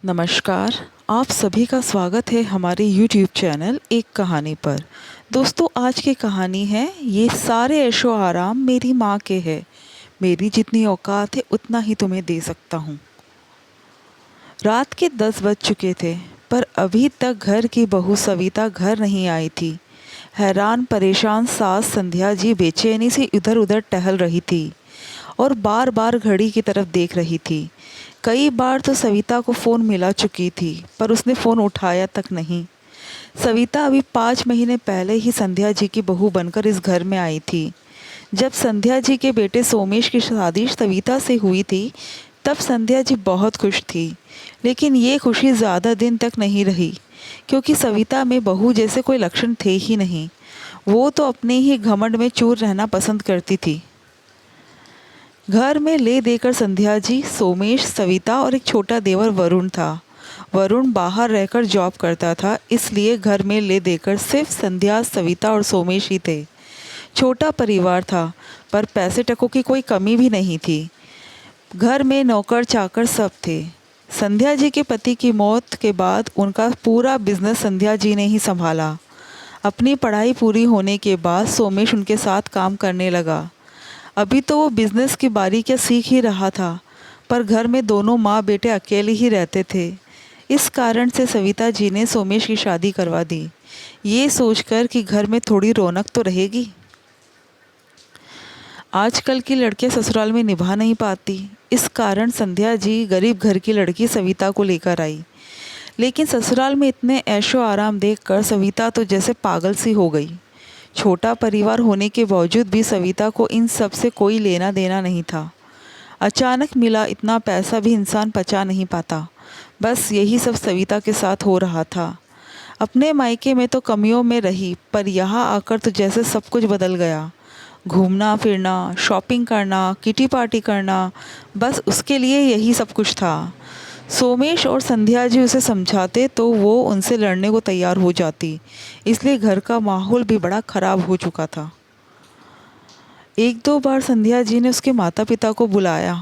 नमस्कार। आप सभी का स्वागत है हमारे YouTube चैनल एक कहानी पर। दोस्तों, आज की कहानी है ये सारे ऐशो आराम मेरी माँ के है। मेरी जितनी औकात है उतना ही तुम्हें दे सकता हूँ। रात के 10 बज चुके थे, पर अभी तक घर की बहू सविता घर नहीं आई थी। हैरान परेशान सास संध्या जी बेचैनी से इधर उधर टहल रही थी और बार बार घड़ी की तरफ देख रही थी। कई बार तो सविता को फ़ोन मिला चुकी थी, पर उसने फ़ोन उठाया तक नहीं। सविता अभी 5 महीने पहले ही संध्या जी की बहू बनकर इस घर में आई थी। जब संध्या जी के बेटे सोमेश की शादी सविता से हुई थी, तब संध्या जी बहुत खुश थी। लेकिन ये खुशी ज़्यादा दिन तक नहीं रही, क्योंकि सविता में बहू जैसे कोई लक्षण थे ही नहीं। वो तो अपने ही घमंड में चूर रहना पसंद करती थी। घर में ले देकर संध्या जी, सोमेश, सविता और एक छोटा देवर वरुण था। वरुण बाहर रहकर जॉब करता था, इसलिए घर में ले देकर सिर्फ संध्या, सविता और सोमेश ही थे। छोटा परिवार था, पर पैसे टकों की कोई कमी भी नहीं थी। घर में नौकर चाकर सब थे। संध्या जी के पति की मौत के बाद उनका पूरा बिजनेस संध्या जी ने ही संभाला। अपनी पढ़ाई पूरी होने के बाद सोमेश उनके साथ काम करने लगा। अभी तो वो बिजनेस की बारीकियां सीख ही रहा था, पर घर में दोनों माँ बेटे अकेले ही रहते थे। इस कारण से सविता जी ने सोमेश की शादी करवा दी, ये सोचकर कि घर में थोड़ी रौनक तो रहेगी। आजकल की लड़कियां ससुराल में निभा नहीं पाती, इस कारण संध्या जी गरीब घर की लड़की सविता को लेकर आई। लेकिन ससुराल में इतने ऐशो आराम देखकर सविता तो जैसे पागल सी हो गई। छोटा परिवार होने के बावजूद भी सविता को इन सब से कोई लेना देना नहीं था। अचानक मिला इतना पैसा भी इंसान पचा नहीं पाता। बस यही सब सविता के साथ हो रहा था। अपने मायके में तो कमियों में रही, पर यहाँ आकर तो जैसे सब कुछ बदल गया। घूमना फिरना, शॉपिंग करना, किटी पार्टी करना, बस उसके लिए यही सब कुछ था। सोमेश और संध्या जी उसे समझाते तो वो उनसे लड़ने को तैयार हो जाती, इसलिए घर का माहौल भी बड़ा खराब हो चुका था। एक दो बार संध्या जी ने उसके माता पिता को बुलाया,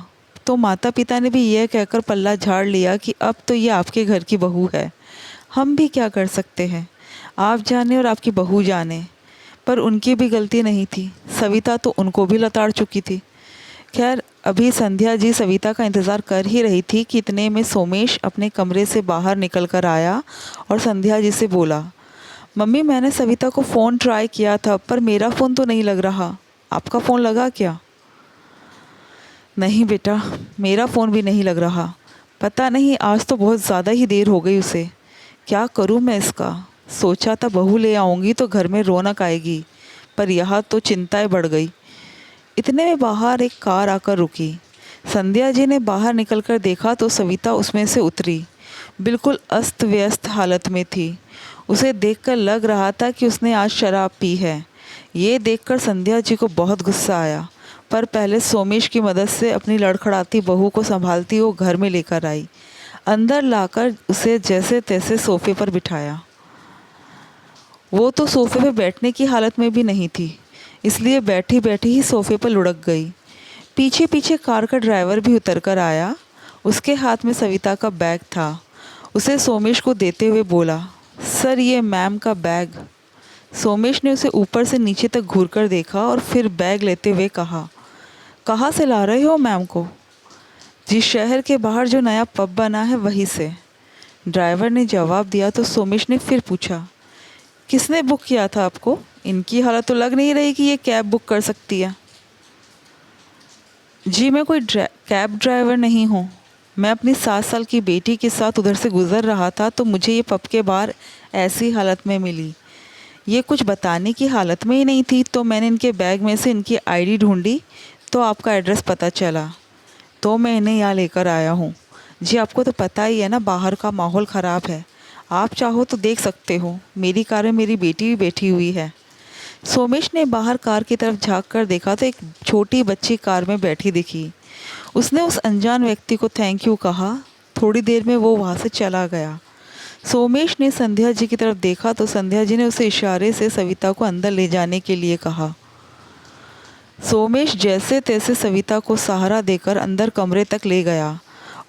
तो माता पिता ने भी यह कहकर पल्ला झाड़ लिया कि अब तो ये आपके घर की बहू है, हम भी क्या कर सकते हैं, आप जाने और आपकी बहू जाने। पर उनकी भी गलती नहीं थी, सविता तो उनको भी लताड़ चुकी थी। खैर, अभी संध्या जी सविता का इंतज़ार कर ही रही थी कि इतने में सोमेश अपने कमरे से बाहर निकल कर आया और संध्या जी से बोला, मम्मी, मैंने सविता को फ़ोन ट्राई किया था, पर मेरा फ़ोन तो नहीं लग रहा। आपका फ़ोन लगा क्या? नहीं बेटा, मेरा फ़ोन भी नहीं लग रहा। पता नहीं, आज तो बहुत ज़्यादा ही देर हो गई उसे। क्या करूँ मैं इसका? सोचा था बहू ले आऊँगी तो घर में रौनक आएगी, पर यहाँ तो चिंताएं बढ़ गई। इतने में बाहर एक कार आकर रुकी। संध्या जी ने बाहर निकलकर देखा तो सविता उसमें से उतरी। बिल्कुल अस्त व्यस्त हालत में थी। उसे देखकर लग रहा था कि उसने आज शराब पी है। ये देखकर संध्या जी को बहुत गुस्सा आया, पर पहले सोमेश की मदद से अपनी लड़खड़ाती बहू को संभालती वो घर में लेकर आई। अंदर लाकर उसे जैसे तैसे सोफे पर बिठाया। वो तो सोफे पर बैठने की हालत में भी नहीं थी, इसलिए बैठी बैठी ही सोफे पर लुढ़क गई। पीछे पीछे कार का ड्राइवर भी उतर कर आया। उसके हाथ में सविता का बैग था। उसे सोमेश को देते हुए बोला, सर, ये मैम का बैग। सोमेश ने उसे ऊपर से नीचे तक घूरकर देखा और फिर बैग लेते हुए कहा, कहाँ से ला रहे हो मैम को? जिस शहर के बाहर जो नया पब बना है वहीं से। ड्राइवर ने जवाब दिया तो सोमेश ने फिर पूछा, किसने बुक किया था आपको? इनकी हालत तो लग नहीं रही कि ये कैब बुक कर सकती है। जी, मैं कोई कैब ड्राइवर नहीं हूँ। मैं अपनी 7 साल की बेटी के साथ उधर से गुज़र रहा था तो मुझे ये पब के बाहर ऐसी हालत में मिली। ये कुछ बताने की हालत में ही नहीं थी, तो मैंने इनके बैग में से इनकी आईडी ढूंढी तो आपका एड्रेस पता चला, तो मैं इन्हें यहाँ लेकर आया हूँ। जी, आपको तो पता ही है ना, बाहर का माहौल ख़राब है। आप चाहो तो देख सकते हो, मेरी कार में मेरी बेटी भी बैठी हुई है। सोमेश ने बाहर कार की तरफ झांक कर देखा तो एक छोटी बच्ची कार में बैठी दिखी। उसने उस अनजान व्यक्ति को थैंक यू कहा। थोड़ी देर में वो वहाँ से चला गया। सोमेश ने संध्या जी की तरफ देखा तो संध्या जी ने उसे इशारे से सविता को अंदर ले जाने के लिए कहा। सोमेश जैसे तैसे सविता को सहारा देकर अंदर कमरे तक ले गया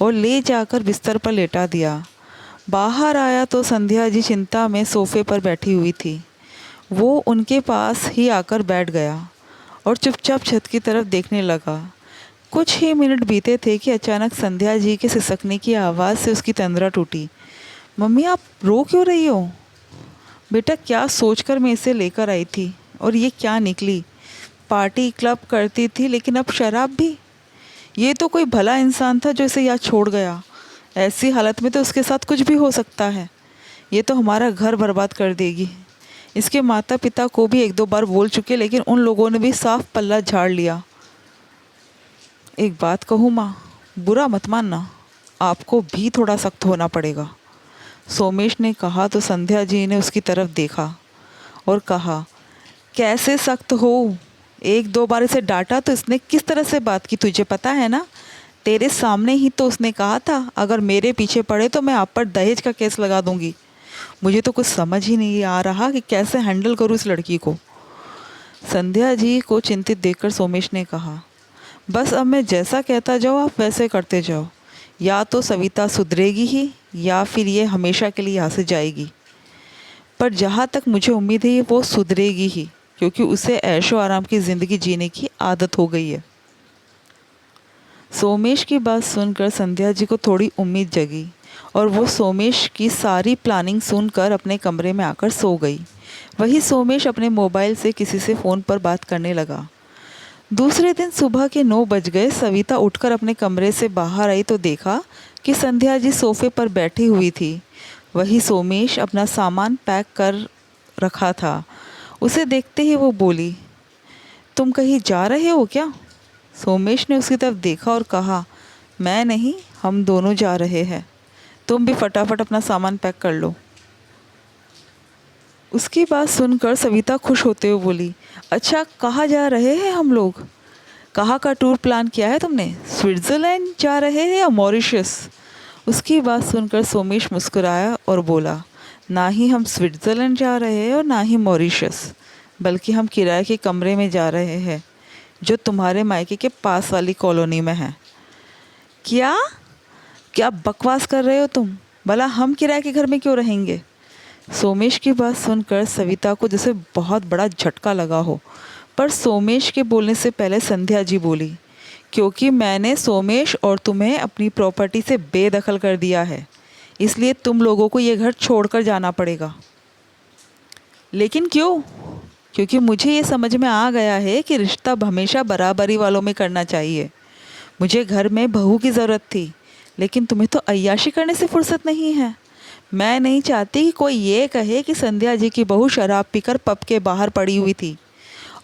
और ले जाकर बिस्तर पर लेटा दिया। बाहर आया तो संध्या जी चिंता में सोफे पर बैठी हुई थी। वो उनके पास ही आकर बैठ गया और चुपचाप छत की तरफ देखने लगा। कुछ ही मिनट बीते थे कि अचानक संध्या जी के सिसकने की आवाज़ से उसकी तंद्रा टूटी। मम्मी, आप रो क्यों रही हो? बेटा, क्या सोचकर मैं इसे लेकर आई थी और ये क्या निकली? पार्टी क्लब करती थी लेकिन अब शराब भी। ये तो कोई भला इंसान था जो इसे यहाँ छोड़ गया। ऐसी हालत में तो उसके साथ कुछ भी हो सकता है। ये तो हमारा घर बर्बाद कर देगी। इसके माता पिता को भी एक दो बार बोल चुके लेकिन उन लोगों ने भी साफ पल्ला झाड़ लिया। एक बात कहूँ माँ, बुरा मत मानना, आपको भी थोड़ा सख्त होना पड़ेगा। सोमेश ने कहा तो संध्या जी ने उसकी तरफ देखा और कहा, कैसे सख्त हो? एक दो बार इसे डांटा तो इसने किस तरह से बात की तुझे पता है ना? तेरे सामने ही तो उसने कहा था अगर मेरे पीछे पड़े तो मैं आप पर दहेज का केस लगा दूंगी। मुझे तो कुछ समझ ही नहीं आ रहा कि कैसे हैंडल करूं इस लड़की को। संध्या जी को चिंतित देखकर सोमेश ने कहा, बस अब मैं जैसा कहता जाओ आप वैसे करते जाओ। या तो सविता सुधरेगी ही या फिर ये हमेशा के लिए यहाँ से जाएगी। पर जहाँ तक मुझे उम्मीद है वो सुधरेगी ही, क्योंकि उसे ऐशो आराम की ज़िंदगी जीने की आदत हो गई है। सोमेश की बात सुनकर संध्या जी को थोड़ी उम्मीद जगी और वो सोमेश की सारी प्लानिंग सुनकर अपने कमरे में आकर सो गई। वही सोमेश अपने मोबाइल से किसी से फ़ोन पर बात करने लगा। दूसरे दिन सुबह के 9 बज गए। सविता उठकर अपने कमरे से बाहर आई तो देखा कि संध्या जी सोफे पर बैठी हुई थी। वही सोमेश अपना सामान पैक कर रखा था। उसे देखते ही वो बोली, तुम कहीं जा रहे हो क्या? सोमेश ने उसकी तरफ देखा और कहा, मैं नहीं, हम दोनों जा रहे हैं। तुम भी फटाफट अपना सामान पैक कर लो। उसकी बात सुनकर सविता खुश होते हुए बोली, अच्छा, कहाँ जा रहे हैं हम लोग? कहाँ का टूर प्लान किया है तुमने? स्विट्ज़रलैंड जा रहे हैं या मॉरिशस? उसकी बात सुनकर सोमेश मुस्कुराया और बोला, ना ही हम स्विट्ज़रलैंड जा रहे हैं और ना ही मॉरिशस, बल्कि हम किराए के कमरे में जा रहे हैं जो तुम्हारे मायके के पास वाली कॉलोनी में है। क्या क्या बकवास कर रहे हो तुम? भला हम किराए के घर में क्यों रहेंगे? सोमेश की बात सुनकर सविता को जैसे बहुत बड़ा झटका लगा हो, पर सोमेश के बोलने से पहले संध्या जी बोली, क्योंकि मैंने सोमेश और तुम्हें अपनी प्रॉपर्टी से बेदखल कर दिया है, इसलिए तुम लोगों को ये घर छोड़कर जाना पड़ेगा। लेकिन क्यों? क्योंकि मुझे ये समझ में आ गया है कि रिश्ता हमेशा बराबरी वालों में करना चाहिए। मुझे घर में बहू की ज़रूरत थी, लेकिन तुम्हें तो अय्याशी करने से फुर्सत नहीं है। मैं नहीं चाहती कि कोई ये कहे कि संध्या जी की बहू शराब पीकर पब के बाहर पड़ी हुई थी।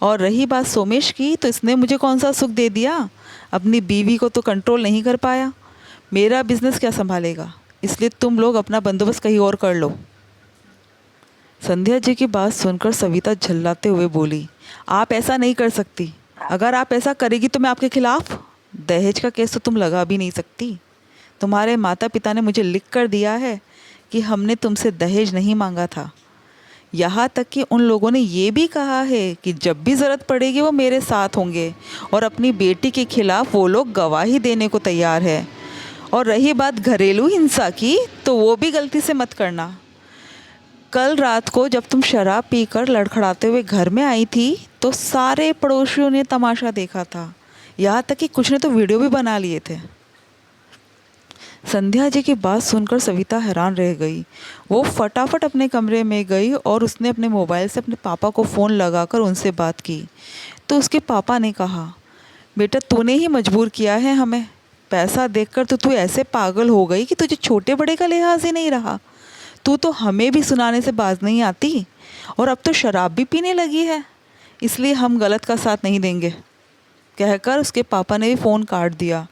और रही बात सोमेश की, तो इसने मुझे कौन सा सुख दे दिया? अपनी बीवी को तो कंट्रोल नहीं कर पाया। मेरा बिजनेस क्या संभालेगा? इसलिए तुम लोग अपना बंदोबस्त कहीं और कर लो। संध्या जी की बात सुनकर सविता झल्लाते हुए बोली, आप ऐसा नहीं कर सकती। अगर आप ऐसा करेगी तो मैं आपके खिलाफ दहेज का केस तो तुम लगा भी नहीं सकती। तुम्हारे माता पिता ने मुझे लिख कर दिया है कि हमने तुमसे दहेज नहीं मांगा था। यहाँ तक कि उन लोगों ने ये भी कहा है कि जब भी ज़रूरत पड़ेगी वो मेरे साथ होंगे और अपनी बेटी के खिलाफ वो लोग गवाही देने को तैयार है। और रही बात घरेलू हिंसा की, तो वो भी गलती से मत करना। कल रात को जब तुम शराब पीकर लड़खड़ाते हुए घर में आई थी तो सारे पड़ोसियों ने तमाशा देखा था। यहाँ तक कि कुछ ने तो वीडियो भी बना लिए थे। संध्या जी की बात सुनकर सविता हैरान रह गई। वो फटाफट अपने कमरे में गई और उसने अपने मोबाइल से अपने पापा को फ़ोन लगाकर उनसे बात की। तो उसके पापा ने कहा, बेटा, तूने ही मजबूर किया है हमें। पैसा देखकर तो तू ऐसे पागल हो गई कि तुझे छोटे बड़े का लिहाज ही नहीं रहा। तू तो हमें भी सुनाने से बाज नहीं आती और अब तो शराब भी पीने लगी है। इसलिए हम गलत का साथ नहीं देंगे, कहकर उसके पापा ने भी फ़ोन काट दिया।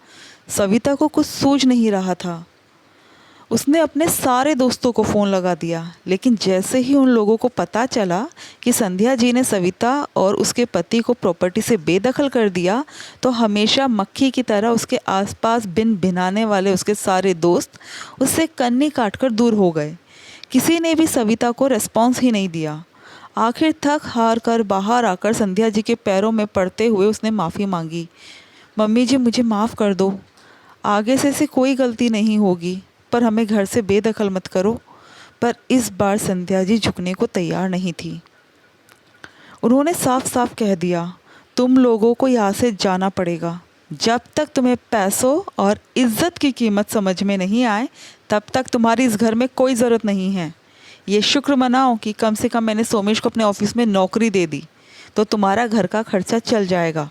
सविता को कुछ सूझ नहीं रहा था। उसने अपने सारे दोस्तों को फ़ोन लगा दिया, लेकिन जैसे ही उन लोगों को पता चला कि संध्या जी ने सविता और उसके पति को प्रॉपर्टी से बेदखल कर दिया, तो हमेशा मक्खी की तरह उसके आसपास बिन भिनाने वाले उसके सारे दोस्त उससे कन्नी काटकर दूर हो गए। किसी ने भी सविता को रिस्पॉन्स ही नहीं दिया। आखिर थक हार कर बाहर आकर संध्या जी के पैरों में पड़ते हुए उसने माफ़ी मांगी। मम्मी जी, मुझे माफ़ कर दो। आगे से ऐसी कोई गलती नहीं होगी, पर हमें घर से बेदखल मत करो। पर इस बार संध्या जी झुकने को तैयार नहीं थी। उन्होंने साफ साफ कह दिया, तुम लोगों को यहाँ से जाना पड़ेगा। जब तक तुम्हें पैसों और इज्जत की कीमत समझ में नहीं आए, तब तक तुम्हारी इस घर में कोई ज़रूरत नहीं है। ये शुक्र मनाओ कि कम से कम मैंने सोमेश को अपने ऑफिस में नौकरी दे दी, तो तुम्हारा घर का खर्चा चल जाएगा।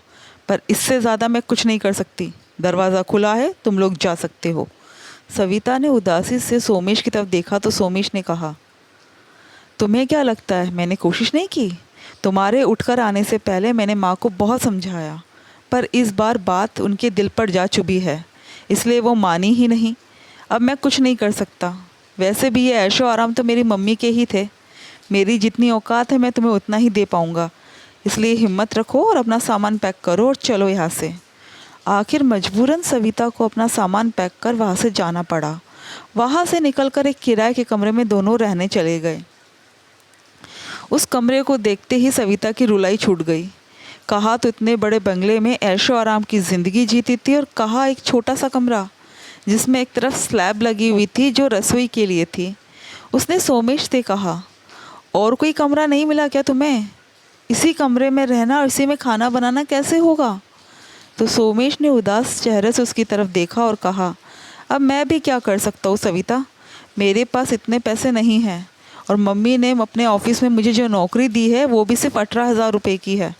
पर इससे ज़्यादा मैं कुछ नहीं कर सकती। दरवाज़ा खुला है, तुम लोग जा सकते हो। सविता ने उदासी से सोमेश की तरफ देखा तो सोमेश ने कहा, तुम्हें क्या लगता है मैंने कोशिश नहीं की? तुम्हारे उठकर आने से पहले मैंने माँ को बहुत समझाया, पर इस बार बात उनके दिल पर जा चुभी है, इसलिए वो मानी ही नहीं। अब मैं कुछ नहीं कर सकता। वैसे भी ये ऐशो आराम तो मेरी मम्मी के ही थे। मेरी जितनी औकात है मैं तुम्हें उतना ही दे पाऊँगा। इसलिए हिम्मत रखो और अपना सामान पैक करो और चलो यहाँ से। आखिर मजबूरन सविता को अपना सामान पैक कर वहाँ से जाना पड़ा। वहाँ से निकलकर एक किराए के कमरे में दोनों रहने चले गए। उस कमरे को देखते ही सविता की रुलाई छूट गई। कहा तो इतने बड़े बंगले में ऐशो आराम की ज़िंदगी जीती थी, और कहा एक छोटा सा कमरा जिसमें एक तरफ स्लैब लगी हुई थी जो रसोई के लिए थी। उसने सोमेश से कहा, और कोई कमरा नहीं मिला क्या तुम्हें? इसी कमरे में रहना और इसी में खाना बनाना कैसे होगा? तो सोमेश ने उदास चेहरे से उसकी तरफ देखा और कहा, अब मैं भी क्या कर सकता हूँ सविता, मेरे पास इतने पैसे नहीं हैं, और मम्मी ने अपने ऑफिस में मुझे जो नौकरी दी है वो भी सिर्फ 18,000 रुपये की है।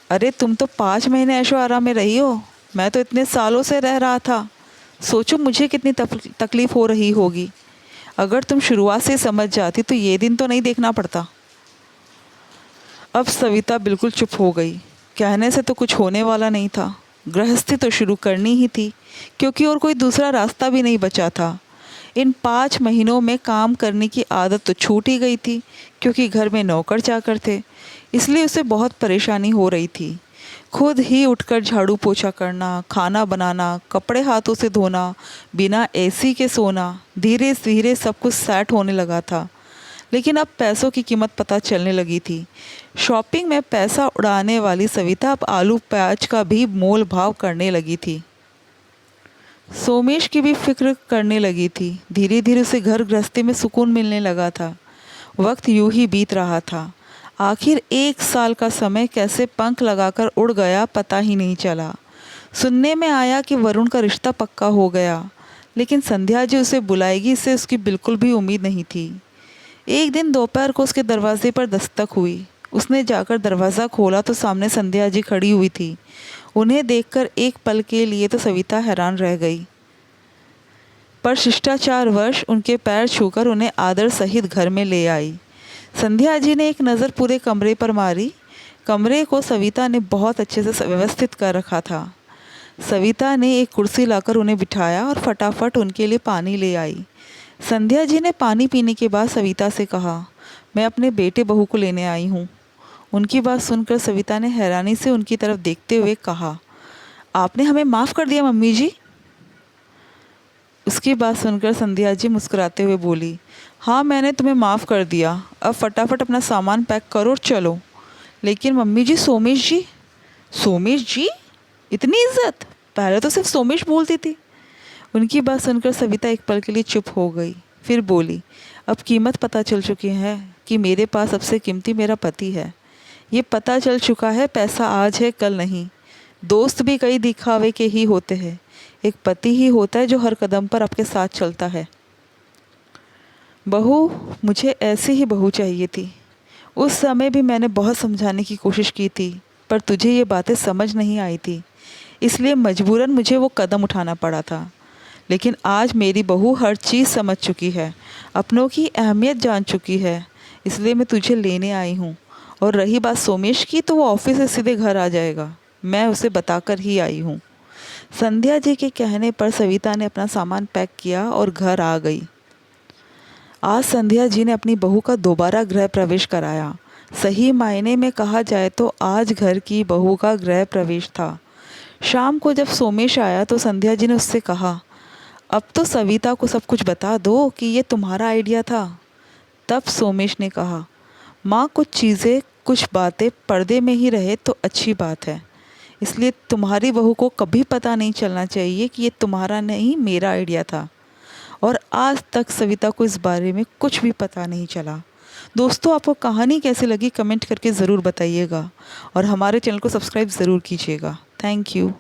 अरे तुम तो 5 महीने ऐशो आराम में रही हो, मैं तो इतने सालों से रह रहा था। सोचो मुझे कितनी तकलीफ़ हो रही होगी। अगर तुम शुरुआत से समझ जाती तो ये दिन तो नहीं देखना पड़ता। अब सविता बिल्कुल चुप हो गई। कहने से तो कुछ होने वाला नहीं था। गृहस्थी तो शुरू करनी ही थी, क्योंकि और कोई दूसरा रास्ता भी नहीं बचा था। इन 5 महीनों में काम करने की आदत तो छूट ही गई थी, क्योंकि घर में नौकर चाकर थे, इसलिए उसे बहुत परेशानी हो रही थी। खुद ही उठकर झाड़ू पोछा करना, खाना बनाना, कपड़े हाथों से धोना, बिना एसी के सोना, धीरे धीरे सब कुछ सेट होने लगा था। लेकिन अब पैसों की कीमत पता चलने लगी थी। शॉपिंग में पैसा उड़ाने वाली सविता अब आलू प्याज का भी मोल भाव करने लगी थी। सोमेश की भी फिक्र करने लगी थी। धीरे धीरे उसे घर गृहस्थी में सुकून मिलने लगा था। वक्त यूं ही बीत रहा था। आखिर 1 साल का समय कैसे पंख लगाकर उड़ गया पता ही नहीं चला। सुनने में आया कि वरुण का रिश्ता पक्का हो गया, लेकिन संध्या जी उसे बुलाएगी इससे उसकी बिल्कुल भी उम्मीद नहीं थी। एक दिन दोपहर को उसके दरवाजे पर दस्तक हुई। उसने जाकर दरवाज़ा खोला तो सामने संध्या जी खड़ी हुई थी। उन्हें देखकर एक पल के लिए तो सविता हैरान रह गई, पर शिष्टाचारवश उनके पैर छूकर उन्हें आदर सहित घर में ले आई। संध्या जी ने एक नज़र पूरे कमरे पर मारी। कमरे को सविता ने बहुत अच्छे से व्यवस्थित कर रखा था। सविता ने एक कुर्सी लाकर उन्हें बिठाया और फटाफट उनके लिए पानी ले आई। संध्या जी ने पानी पीने के बाद सविता से कहा, मैं अपने बेटे बहू को लेने आई हूँ। उनकी बात सुनकर सविता ने हैरानी से उनकी तरफ देखते हुए कहा, आपने हमें माफ़ कर दिया मम्मी जी? उसकी बात सुनकर संध्या जी मुस्कुराते हुए बोली, हाँ मैंने तुम्हें माफ़ कर दिया। अब फटाफट अपना सामान पैक करो और चलो। लेकिन मम्मी जी, सोमेश जी। सोमेश जी? इतनी इज्जत? पहले तो सिर्फ सोमेश बोलती थी। उनकी बात सुनकर सविता एक पल के लिए चुप हो गई, फिर बोली, अब कीमत पता चल चुकी है कि मेरे पास सबसे कीमती मेरा पति है। ये पता चल चुका है, पैसा आज है कल नहीं। दोस्त भी कई दिखावे के ही होते हैं, एक पति ही होता है जो हर कदम पर आपके साथ चलता है। बहू, मुझे ऐसी ही बहू चाहिए थी। उस समय भी मैंने बहुत समझाने की कोशिश की थी, पर तुझे ये बातें समझ नहीं आई थी, इसलिए मजबूरन मुझे वो कदम उठाना पड़ा था। लेकिन आज मेरी बहू हर चीज़ समझ चुकी है, अपनों की अहमियत जान चुकी है, इसलिए मैं तुझे लेने आई हूँ। और रही बात सोमेश की, तो वो ऑफिस से सीधे घर आ जाएगा, मैं उसे बताकर ही आई हूँ। संध्या जी के कहने पर सविता ने अपना सामान पैक किया और घर आ गई। आज संध्या जी ने अपनी बहू का दोबारा गृह प्रवेश कराया। सही मायने में कहा जाए तो आज घर की बहू का गृह प्रवेश था। शाम को जब सोमेश आया तो संध्या जी ने उससे कहा, अब तो सविता को सब कुछ बता दो कि ये तुम्हारा आइडिया था। तब सोमेश ने कहा, माँ, कुछ चीज़ें कुछ बातें पर्दे में ही रहे तो अच्छी बात है। इसलिए तुम्हारी बहू को कभी पता नहीं चलना चाहिए कि ये तुम्हारा नहीं मेरा आइडिया था। और आज तक सविता को इस बारे में कुछ भी पता नहीं चला। दोस्तों, आपको कहानी कैसी लगी कमेंट करके ज़रूर बताइएगा और हमारे चैनल को सब्सक्राइब ज़रूर कीजिएगा। Thank you.